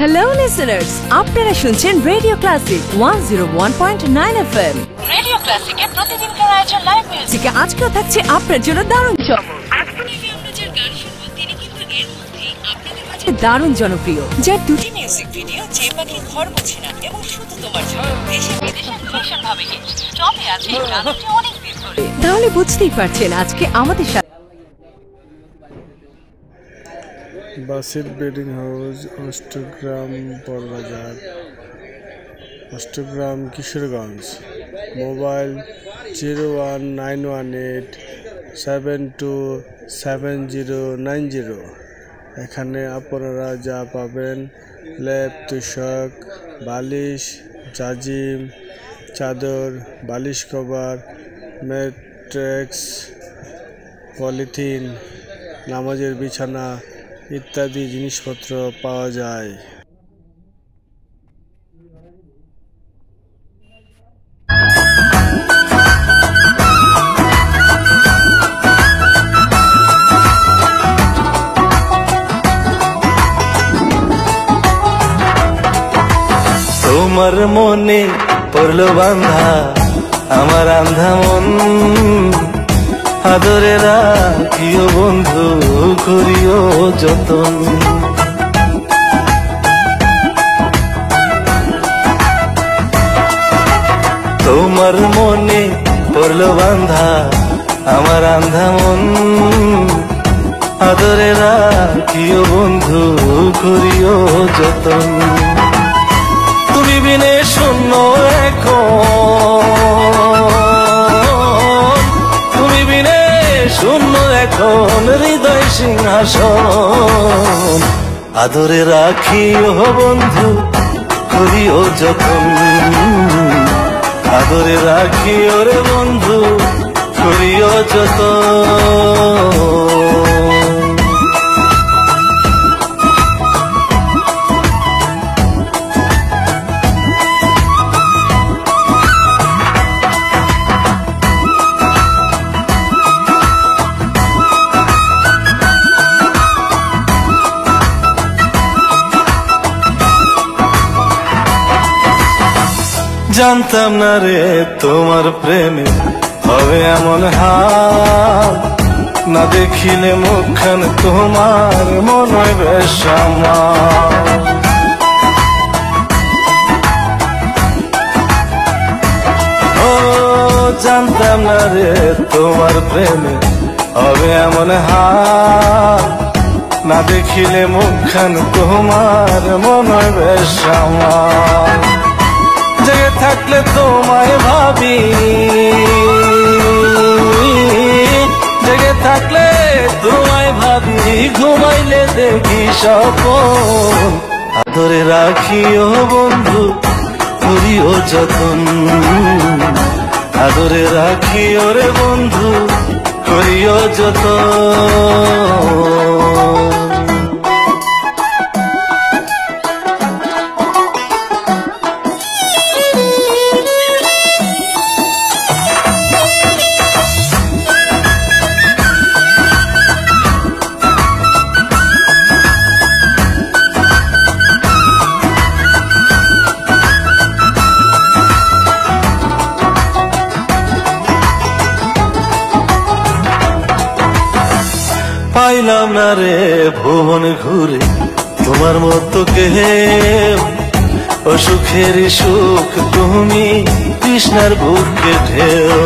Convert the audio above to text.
Hello listeners, আপনারা শুনছেন radio classic 101.9 FM। Radio ক্লাসিকে প্রতিদিনকার আয়োজন লাইভ মিউজিক আজকেও থাকছে আপনার জন্য দারুণ চমক। আজকে আমরা যে গান শুনবো তিনি কিন্তু এর মধ্যেই আপনাদের মাঝে দারুণ জনপ্রিয়, যার দুটি মিউজিক ভিডিও যে পাখি ঘর মুছে না এবং শুধু তোমার জন্য দেশে বিদেশে ভীষণ ভাবে হিট টপে আছে এই গানটি অনেক দিন ধরে। তাহলে বুঝতেই পারছেন আজকে আমাদের সাথে Basit bedding house, Ashtagram, Borobazar, Ashtagram, Kishoreganj. Mobile 01918727090। এখানে আপনারা যা পাবেন লেপ, তোশক, বালিশ, জাজিম, চাদর, বালিশ কভার, ম্যাট্রেক্স, পলিথিন, নামাজের বিছানা ইত্যাদি জিনিসপত্র পাওয়া যায়। তোমার মনে পড়লো বান্ধা আমার আন্ধা মন, আদরে রাখিও বন্ধু করিও যতন। তোমার মনে পড়লো বান্ধা আমার আন্ধা মন, আদরে রাখিও বন্ধু করিও যতন। তুমি বিনে শূন্য শূন্য এখন হৃদয় সিংহাসন, আদরে রাখিও বন্ধু করিও যতন, আদরে রাখিও রে বন্ধু করিও যতন। জানতাম না রে তোমার প্রেমে হবে এমন হাল, না দেখিলে মুখখান তোমার মনে বেশ আমার। ও জানতাম না রে তোমার প্রেমে হবে এমন হাল, না দেখিলে মুখখান তোমার মনে বেশ আমার। জেগে থাকলে তোমায় ভাবি, জেগে থাকলে তোমায় ভাবি, ঘুমাইলে দেখি স্বপন, আদরে রাখিও বন্ধু করিও যতন, আদরে রাখিও রে বন্ধু করিও যতন। পাইলাম না রে ভুবন ঘুরে তোমার মতো কেউ, অসুখের সুখ তুমি কৃষ্ণার বুকে ঢেউ।